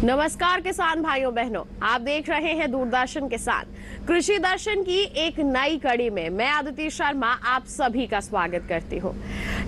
नमस्कार किसान भाइयों बहनों, आप देख रहे हैं दूरदर्शन किसान कृषि दर्शन की एक नई कड़ी में मैं आदित्य शर्मा आप सभी का स्वागत करती हूं।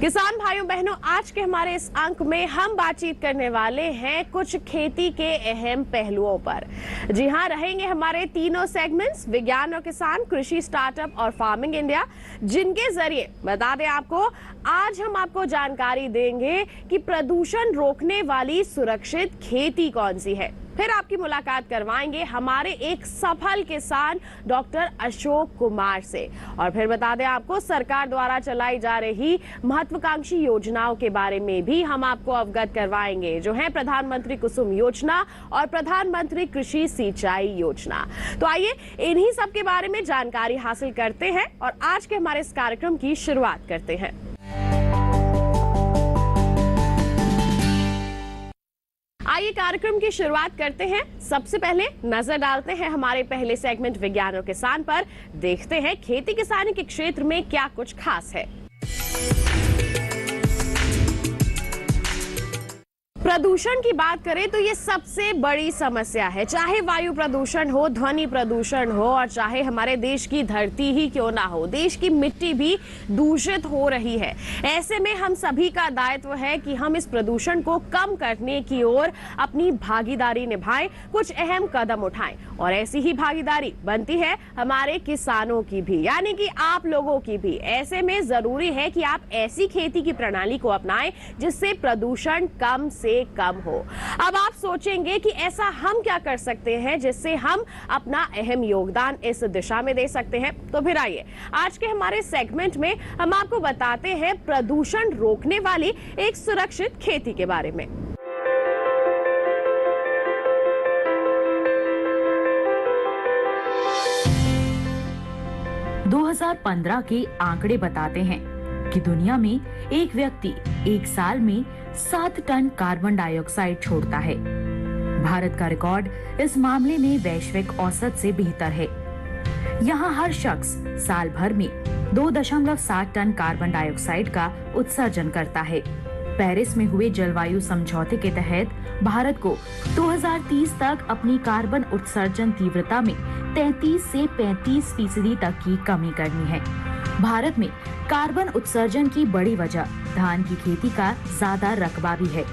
किसान भाइयों बहनों, आज के हमारे इस अंक में हम बातचीत करने वाले हैं कुछ खेती के अहम पहलुओं पर। जी हां, रहेंगे हमारे तीनों सेगमेंट्स विज्ञान और किसान, कृषि स्टार्टअप और फार्मिंग इंडिया, जिनके जरिए बता दें आपको, आज हम आपको जानकारी देंगे कि प्रदूषण रोकने वाली सुरक्षित खेती कौन सी है। फिर आपकी मुलाकात करवाएंगे हमारे एक सफल किसान डॉक्टर अशोक कुमार से, और फिर बता दें आपको सरकार द्वारा चलाई जा रही महत्वाकांक्षी योजनाओं के बारे में भी हम आपको अवगत करवाएंगे, जो है प्रधानमंत्री कुसुम योजना और प्रधानमंत्री कृषि सिंचाई योजना। तो आइए इन्हीं सब के बारे में जानकारी हासिल करते हैं और आज के हमारे इस कार्यक्रम की शुरुआत करते हैं। आइए कार्यक्रम की शुरुआत करते हैं। सबसे पहले नजर डालते हैं हमारे पहले सेगमेंट विज्ञान और किसान पर। देखते हैं खेती किसानी के क्षेत्र में क्या कुछ खास है। प्रदूषण की बात करें तो ये सबसे बड़ी समस्या है, चाहे वायु प्रदूषण हो, ध्वनि प्रदूषण हो, और चाहे हमारे देश की धरती ही क्यों ना हो, देश की मिट्टी भी दूषित हो रही है। ऐसे में हम सभी का दायित्व है कि हम इस प्रदूषण को कम करने की ओर अपनी भागीदारी निभाएं, कुछ अहम कदम उठाएं, और ऐसी ही भागीदारी बनती है हमारे किसानों की भी, यानी कि आप लोगों की भी। ऐसे में जरूरी है कि आप ऐसी खेती की प्रणाली को अपनाएं जिससे प्रदूषण कम से कम हो। अब आप सोचेंगे कि ऐसा हम क्या कर सकते हैं जिससे हम अपना अहम योगदान इस दिशा में दे सकते हैं। तो फिर आइए आज के हमारे सेगमेंट में हम आपको बताते हैं प्रदूषण रोकने वाली एक सुरक्षित खेती के बारे में। – 2015 के आंकड़े बताते हैं कि दुनिया में एक व्यक्ति एक साल में 7 टन कार्बन डाइऑक्साइड छोड़ता है। भारत का रिकॉर्ड इस मामले में वैश्विक औसत से बेहतर है। यहाँ हर शख्स साल भर में 2.7 टन कार्बन डाइऑक्साइड का उत्सर्जन करता है। पेरिस में हुए जलवायु समझौते के तहत भारत को 2030 तक अपनी कार्बन उत्सर्जन तीव्रता में 33 से 35% तक की कमी करनी है। भारत में कार्बन उत्सर्जन की बड़ी वजह धान की खेती का ज्यादा रकबा भी है।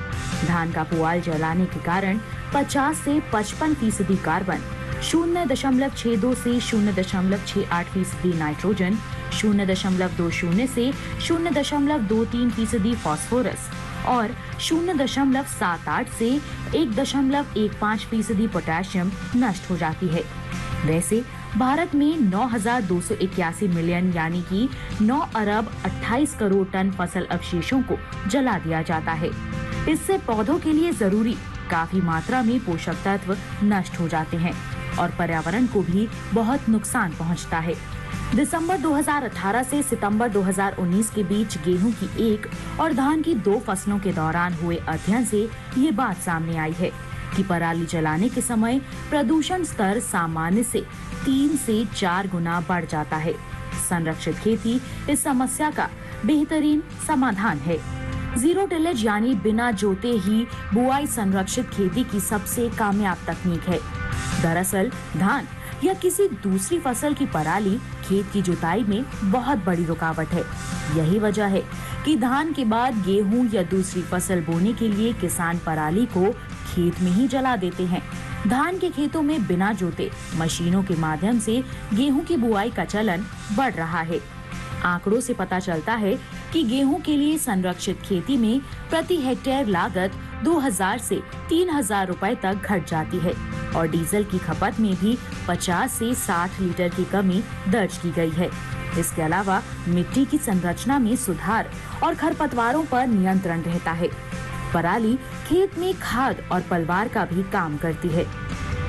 धान का पुआल जलाने के कारण 50 से 55% कार्बन, 0.62 से 0.68% नाइट्रोजन, 0.20 से 0.23% फास्फोरस और 0.78 से 1.15% पोटेशियम नष्ट हो जाती है। वैसे भारत में 9,281 मिलियन यानी कि 9 अरब 28 करोड़ टन फसल अवशेषों को जला दिया जाता है। इससे पौधों के लिए जरूरी काफी मात्रा में पोषक तत्व नष्ट हो जाते हैं और पर्यावरण को भी बहुत नुकसान पहुंचता है। दिसंबर 2018 से सितंबर 2019 के बीच गेहूं की 1 और धान की 2 फसलों के दौरान हुए अध्ययन से ये बात सामने आई है कि पराली जलाने के समय प्रदूषण स्तर सामान्य से 3 से 4 गुना बढ़ जाता है। संरक्षित खेती इस समस्या का बेहतरीन समाधान है। जीरो टिलेज यानी बिना जोते ही बुआई संरक्षित खेती की सबसे कामयाब तकनीक है। दरअसल धान या किसी दूसरी फसल की पराली खेत की जुताई में बहुत बड़ी रुकावट है। यही वजह है कि धान के बाद गेहूं या दूसरी फसल बोने के लिए किसान पराली को खेत में ही जला देते हैं। धान के खेतों में बिना जोते मशीनों के माध्यम से गेहूं की बुआई का चलन बढ़ रहा है। आंकड़ों से पता चलता है कि गेहूं के लिए संरक्षित खेती में प्रति हेक्टेयर लागत 2,000 से 3,000 रुपए तक घट जाती है और डीजल की खपत में भी 50 से 60 लीटर की कमी दर्ज की गई है। इसके अलावा मिट्टी की संरचना में सुधार और खरपतवारों पर नियंत्रण रहता है। पराली खेत में खाद और पलवार का भी काम करती है।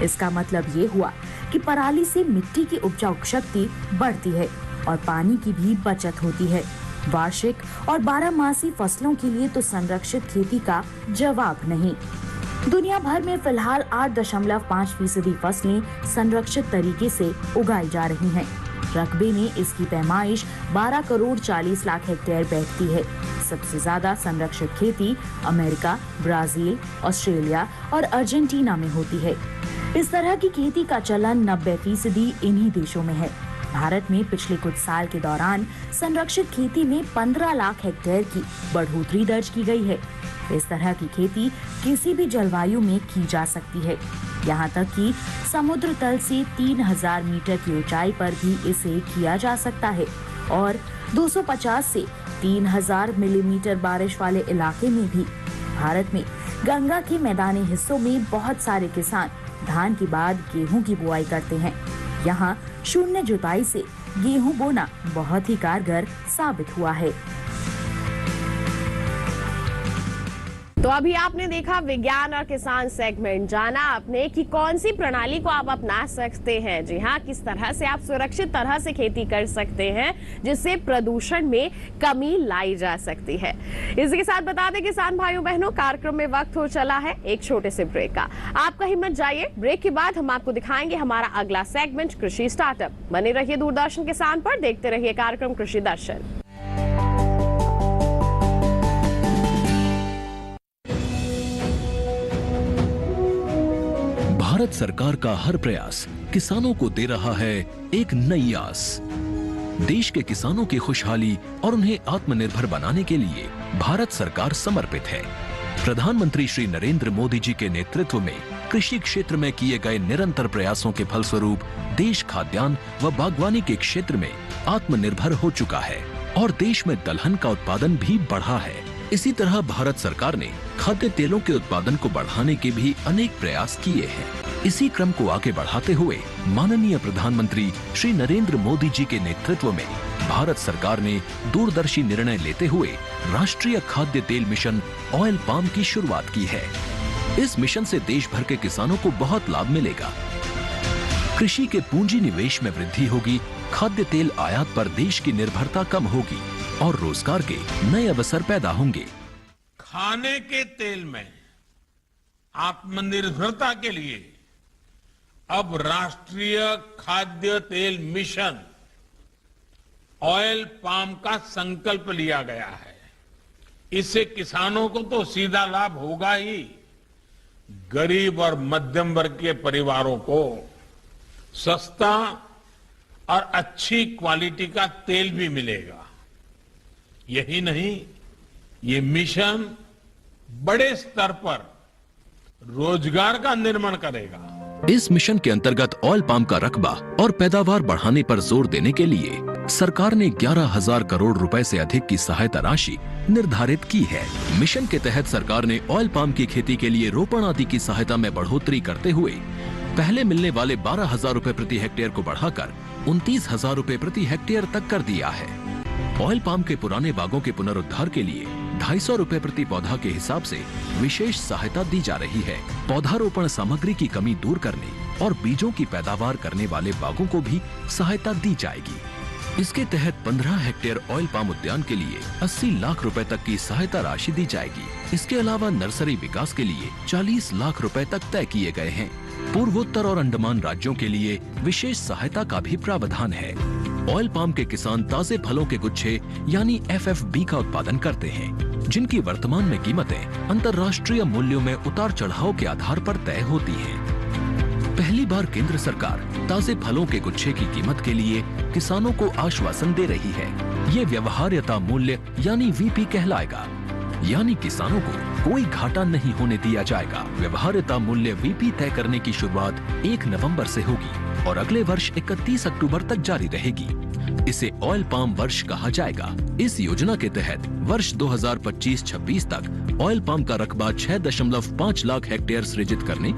इसका मतलब ये हुआ कि पराली से मिट्टी की उपजाऊ शक्ति बढ़ती है और पानी की भी बचत होती है। वार्षिक और 12मासी फसलों के लिए तो संरक्षित खेती का जवाब नहीं। दुनिया भर में फिलहाल 8.5% फसलें संरक्षित तरीके से उगाई जा रही हैं। रकबे में इसकी पैमाइश 12 करोड़ 40 लाख हेक्टेयर बैठती है। सबसे ज्यादा संरक्षित खेती अमेरिका, ब्राजील, ऑस्ट्रेलिया और अर्जेंटीना में होती है। इस तरह की खेती का चलन 90% इन्हीं देशों में है। भारत में पिछले कुछ साल के दौरान संरक्षित खेती में 15 लाख हेक्टेयर की बढ़ोतरी दर्ज की गई है। इस तरह की खेती किसी भी जलवायु में की जा सकती है। यहाँ तक कि समुद्र तल से 3000 मीटर की ऊंचाई पर भी इसे किया जा सकता है और 250 से 3000 मिलीमीटर बारिश वाले इलाके में भी। भारत में गंगा के मैदानी हिस्सों में बहुत सारे किसान धान के बाद गेहूं की बुआई करते हैं। यहाँ शून्य जुताई से गेहूं बोना बहुत ही कारगर साबित हुआ है। तो अभी आपने देखा विज्ञान और किसान सेगमेंट, जाना आपने कि कौन सी प्रणाली को आप अपना सकते हैं। जी हाँ, किस तरह से आप सुरक्षित तरह से खेती कर सकते हैं जिससे प्रदूषण में कमी लाई जा सकती है। इसी के साथ बता दें किसान भाइयों बहनों, कार्यक्रम में वक्त हो चला है एक छोटे से ब्रेक का। आप कहीं मत जाइए, ब्रेक के बाद हम आपको दिखाएंगे हमारा अगला सेगमेंट कृषि स्टार्टअप। बने रहिए दूरदर्शन किसान पर, देखते रहिए कार्यक्रम कृषि दर्शन। भारत सरकार का हर प्रयास किसानों को दे रहा है एक नई आस। देश के किसानों की खुशहाली और उन्हें आत्मनिर्भर बनाने के लिए भारत सरकार समर्पित है। प्रधानमंत्री श्री नरेंद्र मोदी जी के नेतृत्व में कृषि क्षेत्र में किए गए निरंतर प्रयासों के फलस्वरूप देश खाद्यान्न व बागवानी के क्षेत्र में आत्मनिर्भर हो चुका है और देश में दलहन का उत्पादन भी बढ़ा है। इसी तरह भारत सरकार ने खाद्य तेलों के उत्पादन को बढ़ाने के भी अनेक प्रयास किए हैं। इसी क्रम को आगे बढ़ाते हुए माननीय प्रधानमंत्री श्री नरेंद्र मोदी जी के नेतृत्व में भारत सरकार ने दूरदर्शी निर्णय लेते हुए राष्ट्रीय खाद्य तेल मिशन ऑयल पाम की शुरुआत की है। इस मिशन से देश भर के किसानों को बहुत लाभ मिलेगा। कृषि के पूंजी निवेश में वृद्धि होगी, खाद्य तेल आयात पर देश की निर्भरता कम होगी और रोजगार के नए अवसर पैदा होंगे। खाने के तेल में आत्मनिर्भरता के लिए अब राष्ट्रीय खाद्य तेल मिशन ऑयल पाम का संकल्प लिया गया है। इससे किसानों को तो सीधा लाभ होगा ही, गरीब और मध्यम वर्ग के परिवारों को सस्ता और अच्छी क्वालिटी का तेल भी मिलेगा। यही नहीं, ये मिशन बड़े स्तर पर रोजगार का निर्माण करेगा। इस मिशन के अंतर्गत ऑयल पाम का रकबा और पैदावार बढ़ाने पर जोर देने के लिए सरकार ने 11,000 करोड़ रुपए से अधिक की सहायता राशि निर्धारित की है। मिशन के तहत सरकार ने ऑयल पाम की खेती के लिए रोपण आदि की सहायता में बढ़ोतरी करते हुए पहले मिलने वाले 12,000 रुपए प्रति हेक्टेयर को बढ़ाकर 29,000 रुपए प्रति हेक्टेयर तक कर दिया है। ऑयल पाम के पुराने बागों के पुनरुद्धार के लिए 250 रुपए प्रति पौधा के हिसाब से विशेष सहायता दी जा रही है। पौधारोपण सामग्री की कमी दूर करने और बीजों की पैदावार करने वाले बागों को भी सहायता दी जाएगी। इसके तहत 15 हेक्टेयर ऑयल पाम उद्यान के लिए 80 लाख रुपए तक की सहायता राशि दी जाएगी। इसके अलावा नर्सरी विकास के लिए 40 लाख रुपए तक तय किए गए हैं। पूर्वोत्तर और अंडमान राज्यों के लिए विशेष सहायता का भी प्रावधान है। ऑयल पाम के किसान ताजे फलों के गुच्छे यानी FFB का उत्पादन करते हैं, जिनकी वर्तमान में कीमतें अंतर्राष्ट्रीय मूल्यों में उतार चढ़ाव के आधार पर तय होती हैं। पहली बार केंद्र सरकार ताजे फलों के गुच्छे की कीमत के लिए किसानों को आश्वासन दे रही है। ये व्यवहार्यता मूल्य यानी VP कहलाएगा, यानी किसानों को कोई घाटा नहीं होने दिया जाएगा। व्यवहार्यता मूल्य VP तय करने की शुरुआत 1 नवंबर से होगी और अगले वर्ष 31 अक्टूबर तक जारी रहेगी। इसे ऑयल पाम वर्ष कहा जाएगा। इस योजना के तहत वर्ष 2025-26 तक ऑयल पाम का रकबा 6.5 लाख हेक्टेयर सृजित करने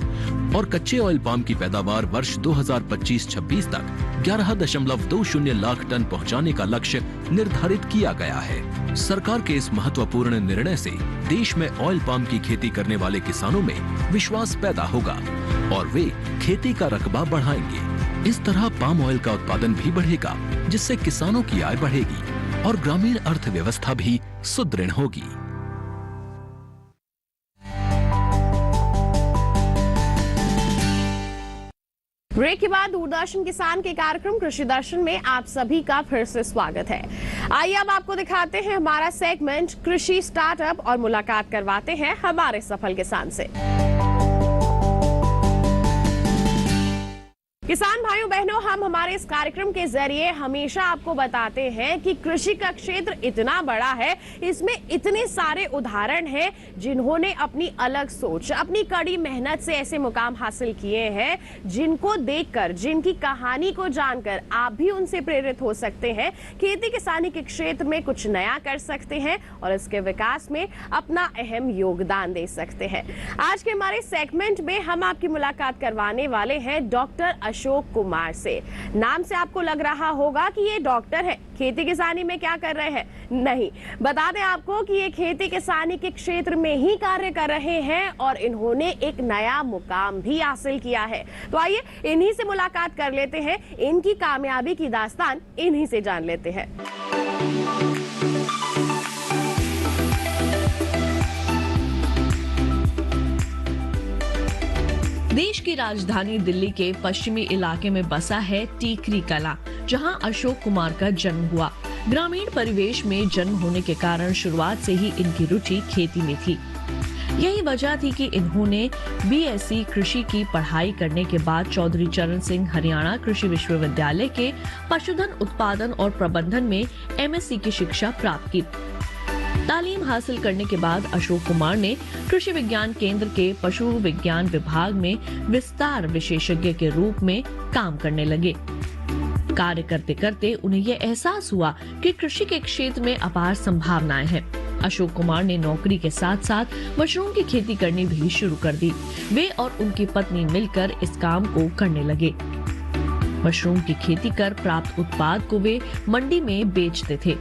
और कच्चे ऑयल पाम की पैदावार वर्ष 2025-26 तक 11.20 लाख टन पहुंचाने का लक्ष्य निर्धारित किया गया है। सरकार के इस महत्वपूर्ण निर्णय से देश में ऑयल पाम की खेती करने वाले किसानों में विश्वास पैदा होगा और वे खेती का रकबा बढ़ाएंगे। इस तरह पाम ऑयल का उत्पादन भी बढ़ेगा, जिससे किसानों की आय बढ़ेगी और ग्रामीण अर्थव्यवस्था भी सुदृढ़ होगी। ब्रेक के बाद दूरदर्शन किसान के कार्यक्रम कृषि दर्शन में आप सभी का फिर से स्वागत है। आइए अब आपको दिखाते हैं हमारा सेगमेंट कृषि स्टार्टअप और मुलाकात करवाते हैं हमारे सफल किसान से। किसान भाइयों बहनों, हम हमारे इस कार्यक्रम के जरिए हमेशा आपको बताते हैं कि कृषि का क्षेत्र इतना बड़ा है, इसमें इतने सारे उदाहरण हैं जिन्होंने अपनी अलग सोच, अपनी कड़ी मेहनत से ऐसे मुकाम हासिल किए हैं जिनको देखकर, जिनकी कहानी को जानकर आप भी उनसे प्रेरित हो सकते हैं, खेती किसानी के क्षेत्र में कुछ नया कर सकते हैं और इसके विकास में अपना अहम योगदान दे सकते हैं। आज के हमारे सेगमेंट में हम आपकी मुलाकात करवाने वाले हैं डॉक्टर अशोक कुमार से। नाम से आपको लग रहा होगा कि ये डॉक्टर है, खेती किसानी में क्या कर रहे हैं? नहीं, बता दें आपको कि ये खेती किसानी के क्षेत्र में ही कार्य कर रहे हैं और इन्होंने एक नया मुकाम भी हासिल किया है। तो आइए इन्हीं से मुलाकात कर लेते हैं, इनकी कामयाबी की दास्तान इन्हीं से जान लेते हैं। देश की राजधानी दिल्ली के पश्चिमी इलाके में बसा है टीकरी कला, जहां अशोक कुमार का जन्म हुआ। ग्रामीण परिवेश में जन्म होने के कारण शुरुआत से ही इनकी रुचि खेती में थी। यही वजह थी कि इन्होंने बीएससी कृषि की पढ़ाई करने के बाद चौधरी चरण सिंह हरियाणा कृषि विश्वविद्यालय के पशुधन उत्पादन और प्रबंधन में एमएससी की शिक्षा प्राप्त की। तालीम हासिल करने के बाद अशोक कुमार ने कृषि विज्ञान केंद्र के पशु विज्ञान विभाग में विस्तार विशेषज्ञ के रूप में काम करने लगे। कार्य करते करते उन्हें यह एहसास हुआ कि कृषि के क्षेत्र में अपार संभावनाएं हैं। अशोक कुमार ने नौकरी के साथ साथ मशरूम की खेती करनी भी शुरू कर दी। वे और उनकी पत्नी मिलकर इस काम को करने लगे। मशरूम की खेती कर प्राप्त उत्पाद को वे मंडी में बेचते थे।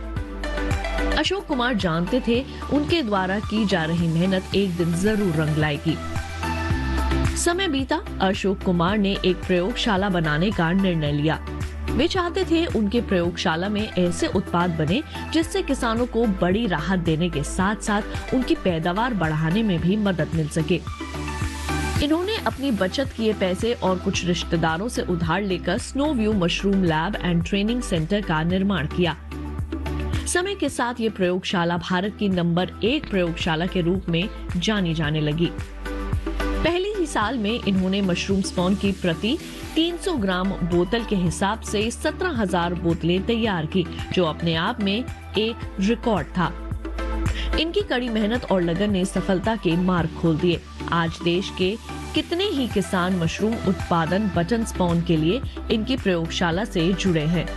अशोक कुमार जानते थे उनके द्वारा की जा रही मेहनत एक दिन जरूर रंग लाएगी। समय बीता, अशोक कुमार ने एक प्रयोगशाला बनाने का निर्णय लिया। वे चाहते थे उनके प्रयोगशाला में ऐसे उत्पाद बने जिससे किसानों को बड़ी राहत देने के साथ साथ उनकी पैदावार बढ़ाने में भी मदद मिल सके। इन्होंने अपनी बचत किए पैसे और कुछ रिश्तेदारों से उधार लेकर snow view mushroom lab and training centre का निर्माण किया। समय के साथ ये प्रयोगशाला भारत की नंबर 1 प्रयोगशाला के रूप में जानी जाने लगी। पहले ही साल में इन्होंने मशरूम स्पॉन की प्रति 300 ग्राम बोतल के हिसाब से 17,000 बोतलें तैयार की, जो अपने आप में एक रिकॉर्ड था। इनकी कड़ी मेहनत और लगन ने सफलता के मार्ग खोल दिए। आज देश के कितने ही किसान मशरूम उत्पादन बटन स्पॉन के लिए इनकी प्रयोगशाला से जुड़े हैं।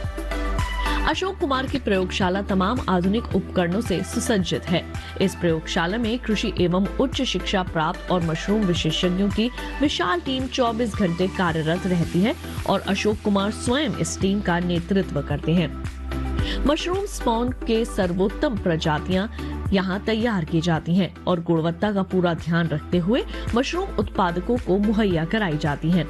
अशोक कुमार की प्रयोगशाला तमाम आधुनिक उपकरणों से सुसज्जित है। इस प्रयोगशाला में कृषि एवं उच्च शिक्षा प्राप्त और मशरूम विशेषज्ञों की विशाल टीम 24 घंटे कार्यरत रहती है और अशोक कुमार स्वयं इस टीम का नेतृत्व करते हैं। मशरूम स्पॉन के सर्वोत्तम प्रजातियां यहाँ तैयार की जाती हैं और गुणवत्ता का पूरा ध्यान रखते हुए मशरूम उत्पादकों को मुहैया कराई जाती हैं।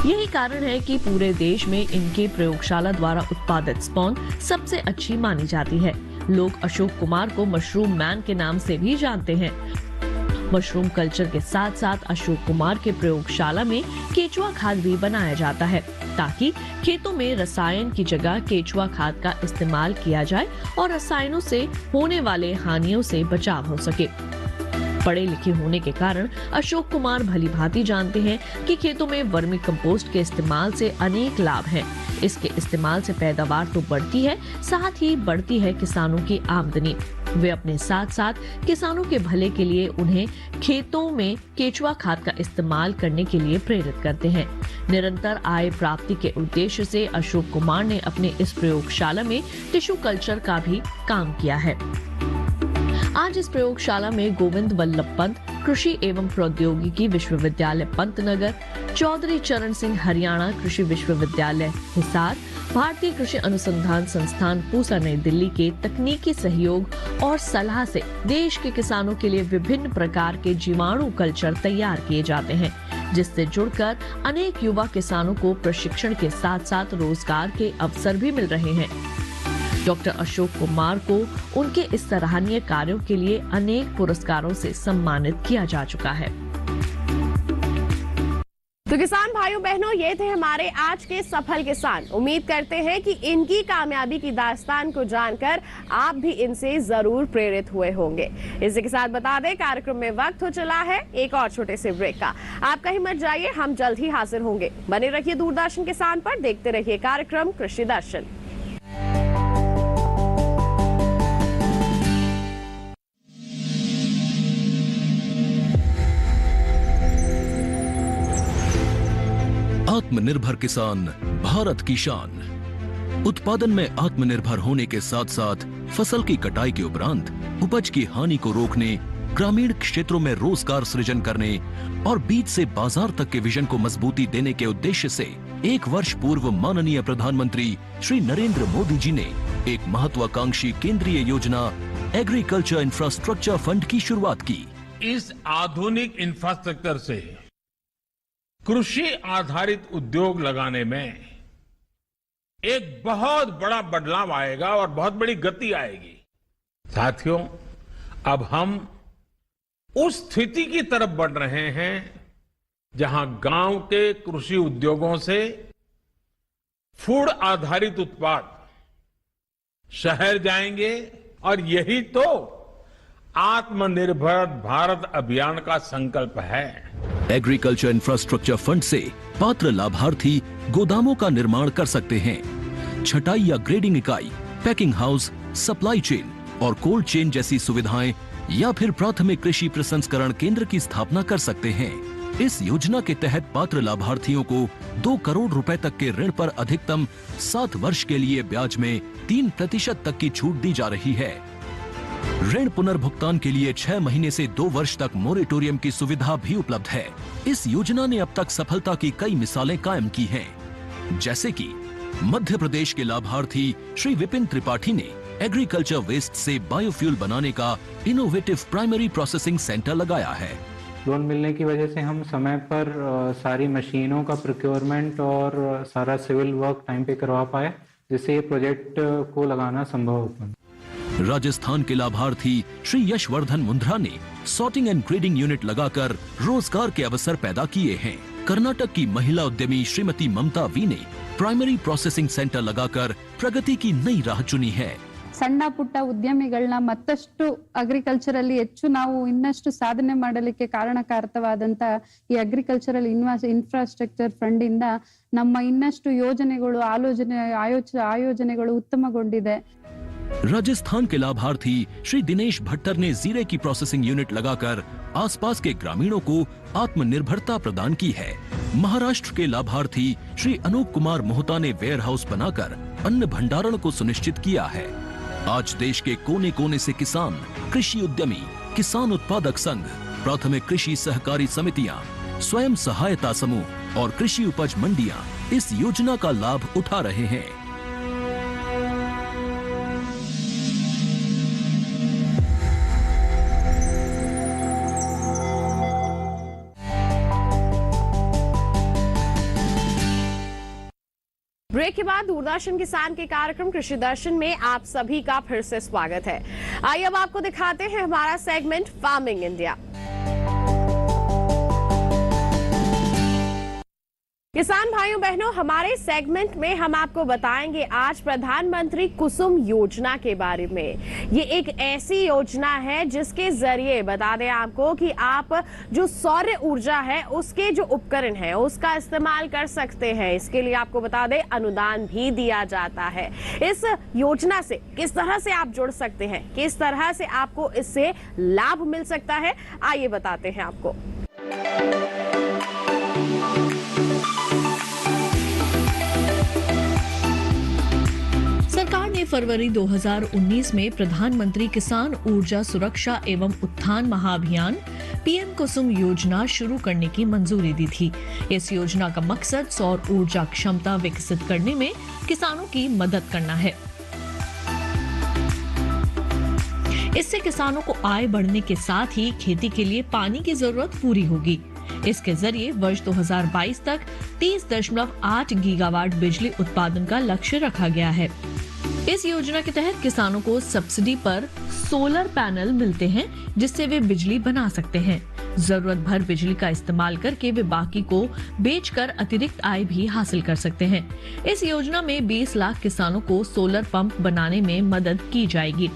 यही कारण है कि पूरे देश में इनके प्रयोगशाला द्वारा उत्पादित स्पॉन सबसे अच्छी मानी जाती है। लोग अशोक कुमार को मशरूम मैन के नाम से भी जानते हैं। मशरूम कल्चर के साथ साथ अशोक कुमार के प्रयोगशाला में केचुआ खाद भी बनाया जाता है, ताकि खेतों में रसायन की जगह केचुआ खाद का इस्तेमाल किया जाए और रसायनों से होने वाले हानियों से बचाव हो सके। पढ़े लिखे होने के कारण अशोक कुमार भलीभांति जानते हैं कि खेतों में वर्मी कंपोस्ट के इस्तेमाल से अनेक लाभ हैं। इसके इस्तेमाल से पैदावार तो बढ़ती है, साथ ही बढ़ती है किसानों की आमदनी। वे अपने साथ साथ किसानों के भले के लिए उन्हें खेतों में केचुआ खाद का इस्तेमाल करने के लिए प्रेरित करते हैं। निरंतर आय प्राप्ति के उद्देश्य से अशोक कुमार ने अपने इस प्रयोगशाला में टिश्यू कल्चर का भी काम किया है। आज इस प्रयोगशाला में गोविंद वल्लभ पंत कृषि एवं प्रौद्योगिकी विश्वविद्यालय पंतनगर, चौधरी चरण सिंह हरियाणा कृषि विश्वविद्यालय हिसार, भारतीय कृषि अनुसंधान संस्थान पूसा नई दिल्ली के तकनीकी सहयोग और सलाह से देश के किसानों के लिए विभिन्न प्रकार के जीवाणु कल्चर तैयार किए जाते हैं, जिससे जुड़कर अनेक युवा किसानों को प्रशिक्षण के साथ साथ रोजगार के अवसर भी मिल रहे हैं। डॉक्टर अशोक कुमार को उनके इस सराहनीय कार्यों के लिए अनेक पुरस्कारों से सम्मानित किया जा चुका है। तो किसान भाइयों बहनों, ये थे हमारे आज के सफल किसान। उम्मीद करते हैं कि इनकी कामयाबी की दास्तान को जानकर आप भी इनसे जरूर प्रेरित हुए होंगे। इसी के साथ बता दें, कार्यक्रम में वक्त हो चला है एक और छोटे से ब्रेक का। आप कहीं मत जाइए, हम जल्द ही हाजिर होंगे। बने रहिए दूरदर्शन किसान पर, देखते रहिए कार्यक्रम कृषि दर्शन। आत्मनिर्भर किसान भारत की शान। उत्पादन में आत्मनिर्भर होने के साथ साथ फसल की कटाई के उपरांत उपज की हानि को रोकने, ग्रामीण क्षेत्रों में रोजगार सृजन करने और बीज से बाजार तक के विजन को मजबूती देने के उद्देश्य से 1 वर्ष पूर्व माननीय प्रधानमंत्री श्री नरेंद्र मोदी जी ने एक महत्वाकांक्षी केंद्रीय योजना एग्रीकल्चर इंफ्रास्ट्रक्चर फंड की शुरुआत की। इस आधुनिक इंफ्रास्ट्रक्चर से कृषि आधारित उद्योग लगाने में एक बहुत बड़ा बदलाव आएगा और बहुत बड़ी गति आएगी। साथियों, अब हम उस स्थिति की तरफ बढ़ रहे हैं जहां गांव के कृषि उद्योगों से फूड आधारित उत्पाद शहर जाएंगे और यही तो आत्मनिर्भर भारत अभियान का संकल्प है। एग्रीकल्चर इंफ्रास्ट्रक्चर फंड से पात्र लाभार्थी गोदामों का निर्माण कर सकते हैं, छटाई या ग्रेडिंग इकाई, पैकिंग हाउस, सप्लाई चेन और कोल्ड चेन जैसी सुविधाएं या फिर प्राथमिक कृषि प्रसंस्करण केंद्र की स्थापना कर सकते हैं। इस योजना के तहत पात्र लाभार्थियों को 2 करोड़ रुपए तक के ऋण पर अधिकतम 7 वर्ष के लिए ब्याज में 3% तक की छूट दी जा रही है। ऋण पुनर्भुगतान के लिए 6 महीने से 2 वर्ष तक मोरेटोरियम की सुविधा भी उपलब्ध है। इस योजना ने अब तक सफलता की कई मिसालें कायम की हैं, जैसे कि मध्य प्रदेश के लाभार्थी श्री विपिन त्रिपाठी ने एग्रीकल्चर वेस्ट से बायोफ्यूल बनाने का इनोवेटिव प्राइमरी प्रोसेसिंग सेंटर लगाया है। लोन मिलने की वजह से हम समय पर सारी मशीनों का प्रोक्योरमेंट और सारा सिविल वर्क टाइम पे करवा पाए, जिससे ये प्रोजेक्ट को लगाना संभव हो पाए। राजस्थान के लाभार्थी श्री यशवर्धन मुंद्रा ने सॉर्टिंग एंड ग्रेडिंग यूनिट लगाकर रोजगार के अवसर पैदा किए हैं। कर्नाटक की महिला उद्यमी श्रीमती ममता वी ने प्राइमरी प्रोसेसिंग सेंटर लगाकर प्रगति की नई राह चुनी है। ಸಣ್ಣ ಪುಟ್ಟ ಉದ್ಯಮಿಗಳನ್ನ ಮತ್ತಷ್ಟು ಅಗ್ರಿಕಲ್ಚರ್ ಅಲ್ಲಿ ಹೆಚ್ಚು ನಾವು ಇನ್ನಷ್ಟು ಸಾಧನೆ ಮಾಡಲಿಕ್ಕೆ ಕಾರಣಕಾರಕವಾದಂತ ಈ ಅಗ್ರಿಕಲ್ಚರಲ್ ಇನ್ಫ್ರಾಸ್ಟ್ರಕ್ಚರ್ ಫಂಡ್ ಇಂದ ನಮ್ಮ ಇನ್ನಷ್ಟು ಯೋಜನೆಗಳು ಆಯೋಜನೆಗಳು ಉತ್ತಮಗೊಂಡಿದೆ। राजस्थान के लाभार्थी श्री दिनेश भट्टर ने जीरे की प्रोसेसिंग यूनिट लगाकर आसपास के ग्रामीणों को आत्मनिर्भरता प्रदान की है। महाराष्ट्र के लाभार्थी श्री अनूप कुमार मोहता ने वेयर हाउस बनाकर अन्न भंडारण को सुनिश्चित किया है। आज देश के कोने कोने से किसान, कृषि उद्यमी, किसान उत्पादक संघ, प्राथमिक कृषि सहकारी समितियां, स्वयं सहायता समूह और कृषि उपज मंडियां इस योजना का लाभ उठा रहे हैं। ब्रेक के बाद दूरदर्शन किसान के कार्यक्रम कृषि दर्शन में आप सभी का फिर से स्वागत है। आइए अब आपको दिखाते हैं हमारा सेगमेंट फार्मिंग इंडिया। किसान भाइयों बहनों, हमारे सेगमेंट में हम आपको बताएंगे आज प्रधानमंत्री कुसुम योजना के बारे में। ये एक ऐसी योजना है जिसके जरिए बता दें आपको कि आप जो सौर ऊर्जा है उसके जो उपकरण है उसका इस्तेमाल कर सकते हैं। इसके लिए आपको बता दें अनुदान भी दिया जाता है। इस योजना से किस तरह से आप जुड़ सकते हैं, किस तरह से आपको इससे लाभ मिल सकता है, आइए बताते हैं आपको। सरकार ने फरवरी 2019 में प्रधानमंत्री किसान ऊर्जा सुरक्षा एवं उत्थान महाअभियान पीएम कुसुम योजना शुरू करने की मंजूरी दी थी। इस योजना का मकसद सौर ऊर्जा क्षमता विकसित करने में किसानों की मदद करना है। इससे किसानों को आय बढ़ने के साथ ही खेती के लिए पानी की जरूरत पूरी होगी। इसके जरिए वर्ष 2022 तक 30.8 गीगावाट बिजली उत्पादन का लक्ष्य रखा गया है। इस योजना के तहत किसानों को सब्सिडी पर सोलर पैनल मिलते हैं जिससे वे बिजली बना सकते हैं। जरूरत भर बिजली का इस्तेमाल करके वे बाकी को बेचकर अतिरिक्त आय भी हासिल कर सकते हैं। इस योजना में 20 लाख किसानों को सोलर पंप बनाने में मदद की जाएगी।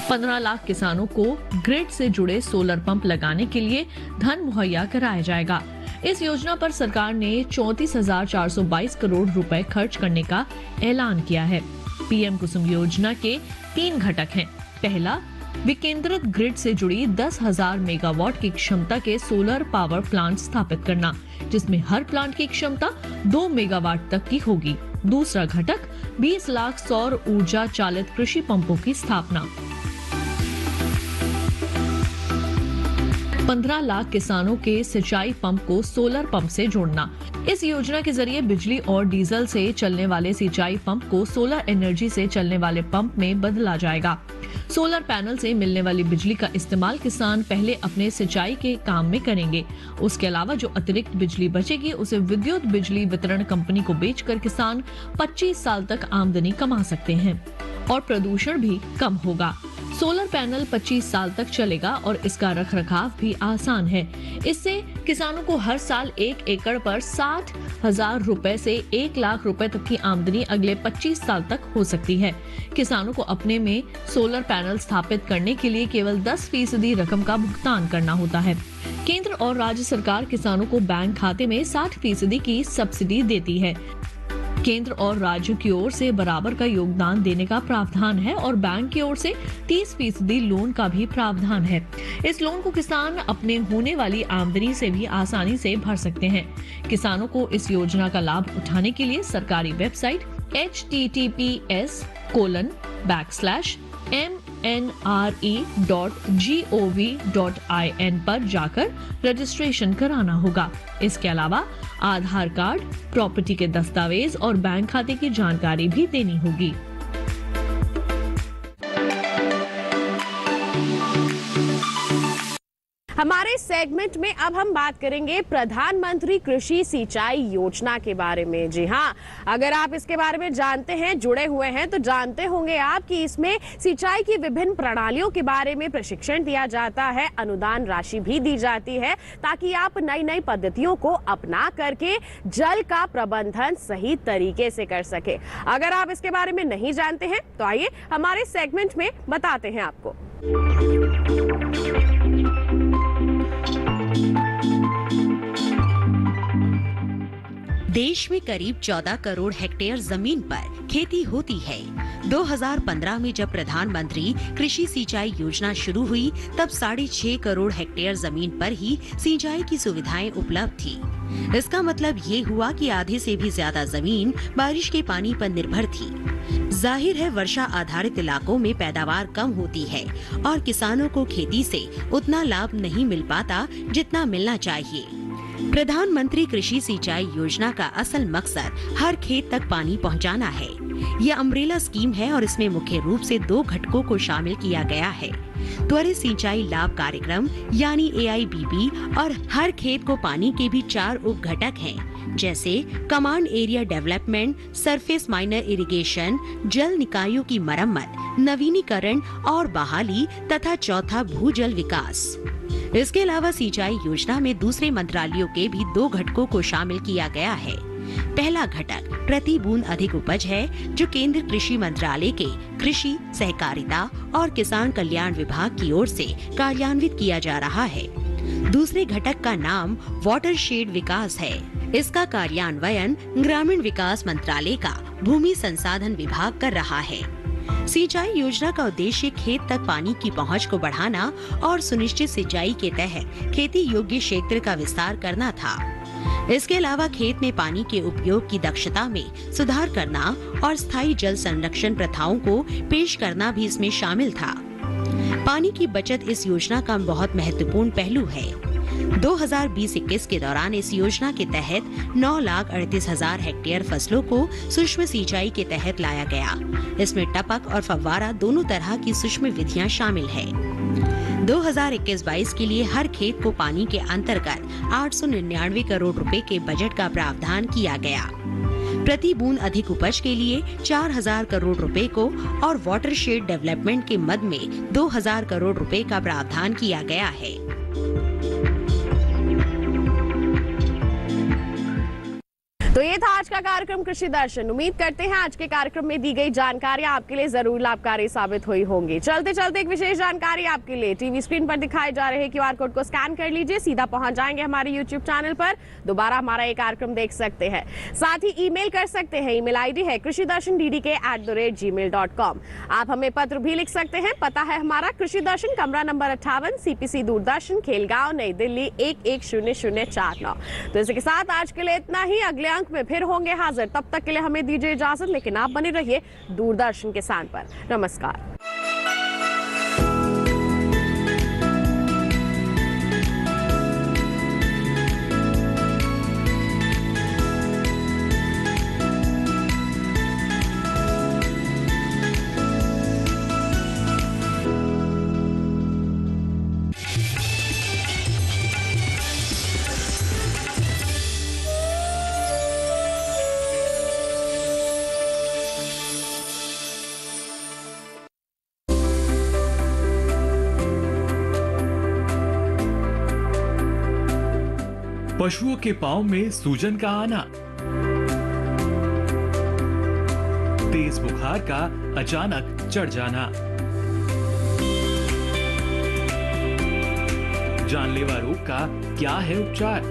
15 लाख किसानों को ग्रिड से जुड़े सोलर पंप लगाने के लिए धन मुहैया कराया जाएगा। इस योजना पर सरकार ने 34,422 करोड़ रुपए खर्च करने का ऐलान किया है। पीएम कुसुम योजना के 3 घटक हैं। पहला, विकेंद्रित ग्रिड से जुड़ी 10,000 मेगावाट की क्षमता के सोलर पावर प्लांट स्थापित करना, जिसमें हर प्लांट की क्षमता 2 मेगावाट तक की होगी। दूसरा घटक 20 लाख सौर ऊर्जा चालित कृषि पंपों की स्थापना। 15 लाख किसानों के सिंचाई पंप को सोलर पंप से जोड़ना। इस योजना के जरिए बिजली और डीजल से चलने वाले सिंचाई पंप को सोलर एनर्जी से चलने वाले पंप में बदला जाएगा। सोलर पैनल से मिलने वाली बिजली का इस्तेमाल किसान पहले अपने सिंचाई के काम में करेंगे। उसके अलावा जो अतिरिक्त बिजली बचेगी उसे विद्युत बिजली वितरण कंपनी को बेचकर किसान 25 साल तक आमदनी कमा सकते हैं और प्रदूषण भी कम होगा। सोलर पैनल 25 साल तक चलेगा और इसका रखरखाव भी आसान है। इससे किसानों को हर साल 1 एकड़ पर 60,000 रुपए से 1 लाख रुपए तक की आमदनी अगले 25 साल तक हो सकती है। किसानों को अपने में सोलर पैनल स्थापित करने के लिए केवल 10% रकम का भुगतान करना होता है। केंद्र और राज्य सरकार किसानों को बैंक खाते में 60% की सब्सिडी देती है। केंद्र और राज्य की ओर से बराबर का योगदान देने का प्रावधान है और बैंक की ओर से 30% लोन का भी प्रावधान है। इस लोन को किसान अपने होने वाली आमदनी से भी आसानी से भर सकते हैं। किसानों को इस योजना का लाभ उठाने के लिए सरकारी वेबसाइट https://mnre.gov.in पर जाकर रजिस्ट्रेशन कराना होगा। इसके अलावा आधार कार्ड, प्रॉपर्टी के दस्तावेज और बैंक खाते की जानकारी भी देनी होगी। हमारे सेगमेंट में अब हम बात करेंगे प्रधानमंत्री कृषि सिंचाई योजना के बारे में। जी हाँ, अगर आप इसके बारे में जानते हैं, जुड़े हुए हैं, तो जानते होंगे आप कि इसमें सिंचाई की विभिन्न प्रणालियों के बारे में प्रशिक्षण दिया जाता है, अनुदान राशि भी दी जाती है ताकि आप नई नई पद्धतियों को अपना करके जल का प्रबंधन सही तरीके से कर सके। अगर आप इसके बारे में नहीं जानते हैं तो आइए हमारे सेगमेंट में बताते हैं आपको। देश में करीब 14 करोड़ हेक्टेयर जमीन पर खेती होती है। 2015 में जब प्रधानमंत्री कृषि सिंचाई योजना शुरू हुई तब 6.5 करोड़ हेक्टेयर जमीन पर ही सिंचाई की सुविधाएं उपलब्ध थी। इसका मतलब ये हुआ कि आधे से भी ज्यादा जमीन बारिश के पानी पर निर्भर थी। जाहिर है वर्षा आधारित इलाकों में पैदावार कम होती है और किसानों को खेती से उतना लाभ नहीं मिल पाता जितना मिलना चाहिए। प्रधानमंत्री कृषि सिंचाई योजना का असल मकसद हर खेत तक पानी पहुंचाना है। यह अम्ब्रेला स्कीम है और इसमें मुख्य रूप से 2 घटकों को शामिल किया गया है। त्वरित सिंचाई लाभ कार्यक्रम यानी AIBB और हर खेत को पानी के भी 4 उप घटक हैं, जैसे command area development, surface miner irrigation, जल निकायों की मरम्मत, नवीनीकरण और बहाली तथा चौथा भूजल विकास। इसके अलावा सिंचाई योजना में दूसरे मंत्रालयों के भी 2 घटकों को शामिल किया गया है। पहला घटक प्रति बूंद अधिक उपज है, जो केंद्र कृषि मंत्रालय के कृषि, सहकारिता और किसान कल्याण विभाग की ओर से कार्यान्वित किया जा रहा है। दूसरे घटक का नाम वाटरशेड विकास है। इसका कार्यान्वयन ग्रामीण विकास मंत्रालय का भूमि संसाधन विभाग कर रहा है। सिंचाई योजना का उद्देश्य खेत तक पानी की पहुंच को बढ़ाना और सुनिश्चित सिंचाई के तहत खेती योग्य क्षेत्र का विस्तार करना था। इसके अलावा खेत में पानी के उपयोग की दक्षता में सुधार करना और स्थायी जल संरक्षण प्रथाओं को पेश करना भी इसमें शामिल था। पानी की बचत इस योजना का बहुत महत्वपूर्ण पहलू है। 2020-21 के दौरान इस योजना के तहत 9,38,000 हेक्टेयर फसलों को सूक्ष्म सिंचाई के तहत लाया गया। इसमें टपक और फव्वारा दोनों तरह की सूक्ष्म विधियां शामिल है। 2021-22 के लिए हर खेत को पानी के अंतर्गत 899 करोड़ रुपए के बजट का प्रावधान किया गया। प्रति बूंद अधिक उपज के लिए 4000 करोड़ रुपए को और वाटरशेड डेवलपमेंट के मद में 2000 करोड़ रुपए का प्रावधान किया गया है। तो ये था आज का कार्यक्रम कृषि दर्शन। उम्मीद करते हैं आज के कार्यक्रम में दी गई जानकारियां आपके लिए जरूर लाभकारी साबित हुई होंगी। चलते चलते एक विशेष जानकारी आपके लिए, टीवी स्क्रीन पर दिखाए जा रहे क्यूआर कोड को स्कैन कर लीजिए, सीधा पहुंच जाएंगे हमारे यूट्यूब चैनल पर, दोबारा हमारा ये कार्यक्रम देख सकते हैं। साथ ही ईमेल कर सकते हैं, ईमेल आईडी है krishidrshanddd@gmail.com। आप हमें पत्र भी लिख सकते हैं, पता है हमारा कृषि दर्शन, कमरा नंबर 58, CPC दूरदर्शन, खेलगांव, नई दिल्ली 110049। तो इसी के साथ आज के लिए इतना ही। अगले अंक में फिर होंगे हाजिर, तब तक के लिए हमें दीजिए इजाजत, लेकिन आप बने रहिए दूरदर्शन किसान पर। नमस्कार। पशुओं के पांव में सूजन का आना, तेज बुखार का अचानक चढ़ जाना, जानलेवा रोग का क्या है उपचार?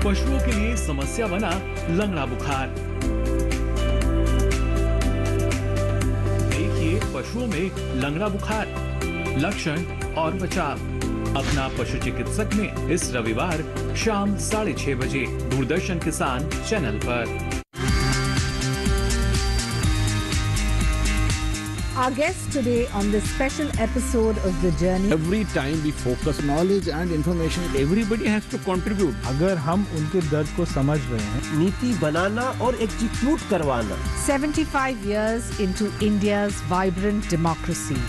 पशुओं के लिए समस्या बना लंगड़ा बुखार। देखिए पशुओं में लंगड़ा बुखार, लक्षण और बचाव अपना पशु चिकित्सक में इस रविवार शाम 6:30 बजे दूरदर्शन किसान चैनल पर। Our guest today on this special episode of The Journey. Every time we focus knowledge and information, everybody has to contribute. अगर हम उनके दर्द को समझ रहे हैं, नीति बनाना और एग्जीक्यूट करवाना। 75 years into India's vibrant democracy.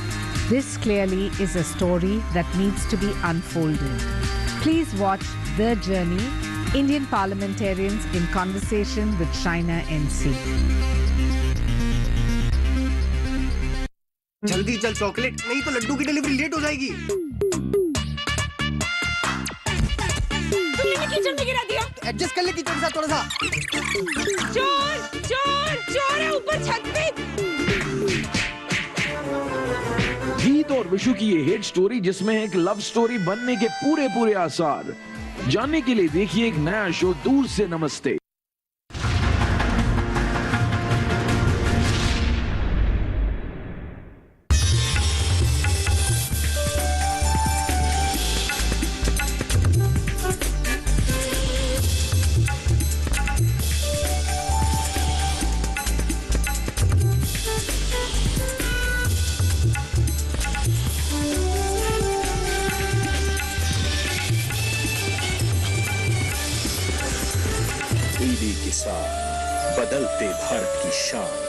This clearly is a story that needs to be unfolded. Please watch The Journey, Indian Parliamentarians in Conversation with Shaina NC. जल्दी चल चॉकलेट, नहीं तो लड्डू की डिलीवरी लेट हो जाएगी। तुमने किचन में गिरा दिया। एडजस्ट कर ले किचन के साथ थोड़ा सा। चोर चोर चोर है ऊपर छत पे। गीत और विशु की ये हिट स्टोरी जिसमें एक लव स्टोरी बनने के पूरे आसार, जानने के लिए देखिए एक नया शो दूर से नमस्ते। किसान, बदलते भारत की शान।